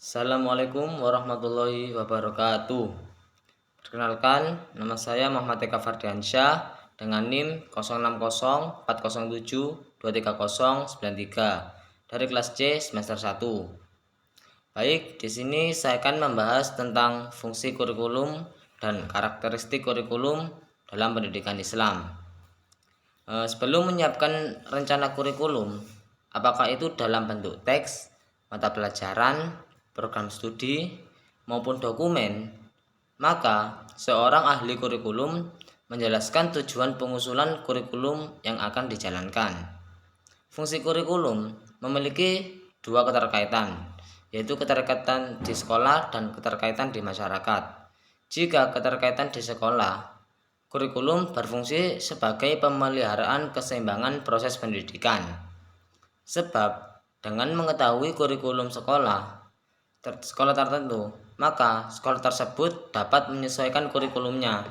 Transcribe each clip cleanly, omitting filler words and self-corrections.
Assalamualaikum warahmatullahi wabarakatuh. Perkenalkan, nama saya Muhammad Eka Fardiansyah dengan NIM 0604072309 dari kelas C semester 1. Baik, di sini saya akan membahas tentang fungsi kurikulum dan karakteristik kurikulum dalam pendidikan Islam. Sebelum menyiapkan rencana kurikulum, apakah itu dalam bentuk teks, mata pelajaran, program studi, maupun dokumen, maka seorang ahli kurikulum menjelaskan tujuan pengusulan kurikulum yang akan dijalankan. Fungsi kurikulum memiliki dua keterkaitan, yaitu keterkaitan di sekolah dan keterkaitan di masyarakat. Jika keterkaitan di sekolah, kurikulum berfungsi sebagai pemeliharaan keseimbangan proses pendidikan. Sebab dengan mengetahui kurikulum sekolah tertentu, maka sekolah tersebut dapat menyesuaikan kurikulumnya.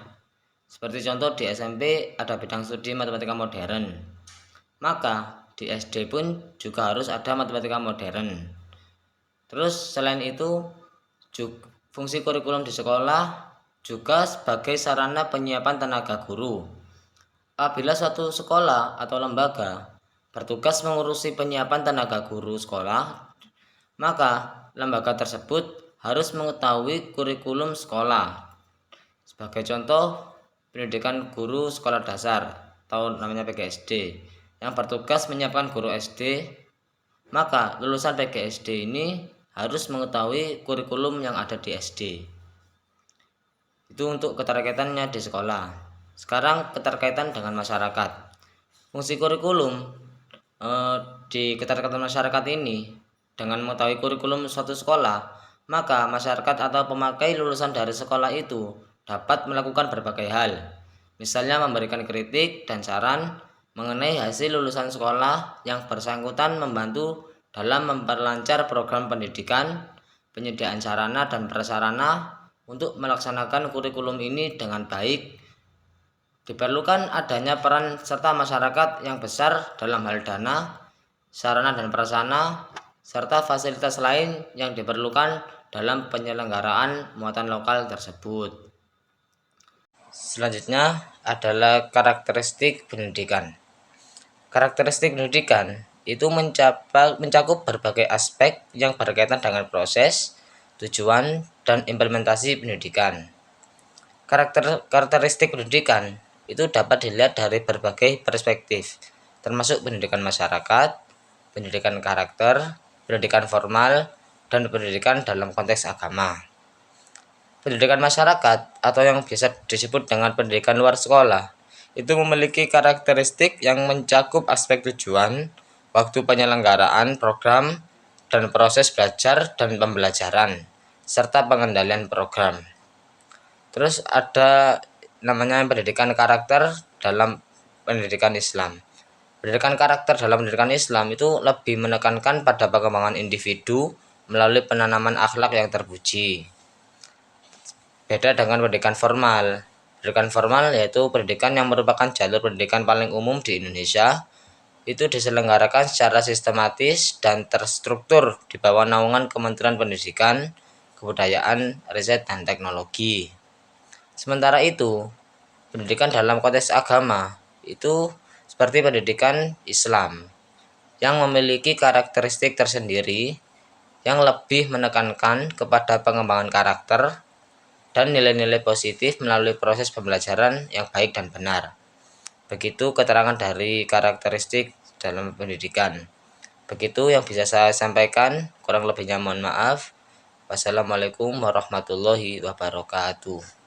Seperti contoh di SMP ada bidang studi matematika modern, maka di SD pun juga harus ada matematika modern. Terus selain itu, fungsi kurikulum di sekolah juga sebagai sarana penyiapan tenaga guru. Apabila suatu sekolah atau lembaga bertugas mengurusi penyiapan tenaga guru sekolah, maka lembaga tersebut harus mengetahui kurikulum sekolah. Sebagai contoh, pendidikan guru sekolah dasar atau namanya PGSD yang bertugas menyiapkan guru SD, maka lulusan PGSD ini harus mengetahui kurikulum yang ada di SD. Itu untuk keterkaitannya di sekolah. Sekarang keterkaitan dengan masyarakat. Fungsi kurikulum di keterkaitan masyarakat ini, dengan mengetahui kurikulum suatu sekolah, maka masyarakat atau pemakai lulusan dari sekolah itu dapat melakukan berbagai hal. Misalnya memberikan kritik dan saran mengenai hasil lulusan sekolah yang bersangkutan, membantu dalam memperlancar program pendidikan, penyediaan sarana dan prasarana untuk melaksanakan kurikulum ini dengan baik. Diperlukan adanya peran serta masyarakat yang besar dalam hal dana, sarana dan prasarana, serta fasilitas lain yang diperlukan dalam penyelenggaraan muatan lokal tersebut. Selanjutnya adalah karakteristik pendidikan. Karakteristik pendidikan itu mencakup berbagai aspek yang berkaitan dengan proses, tujuan, dan implementasi pendidikan. Karakteristik pendidikan itu dapat dilihat dari berbagai perspektif, termasuk pendidikan masyarakat, pendidikan karakter, pendidikan formal, dan pendidikan dalam konteks agama. Pendidikan masyarakat atau yang biasa disebut dengan pendidikan luar sekolah itu memiliki karakteristik yang mencakup aspek tujuan, waktu penyelenggaraan program, dan proses belajar dan pembelajaran, serta pengendalian program. Terus ada namanya pendidikan karakter dalam pendidikan Islam. Pendidikan karakter dalam pendidikan Islam itu lebih menekankan pada pengembangan individu melalui penanaman akhlak yang terpuji. Beda dengan pendidikan formal. Pendidikan formal yaitu pendidikan yang merupakan jalur pendidikan paling umum di Indonesia. Itu diselenggarakan secara sistematis dan terstruktur di bawah naungan Kementerian Pendidikan, Kebudayaan, Riset, dan Teknologi. Sementara itu, pendidikan dalam konteks agama itu seperti pendidikan Islam yang memiliki karakteristik tersendiri yang lebih menekankan kepada pengembangan karakter dan nilai-nilai positif melalui proses pembelajaran yang baik dan benar. Begitu keterangan dari karakteristik dalam pendidikan. Begitu yang bisa saya sampaikan, kurang lebihnya mohon maaf. Wassalamualaikum warahmatullahi wabarakatuh.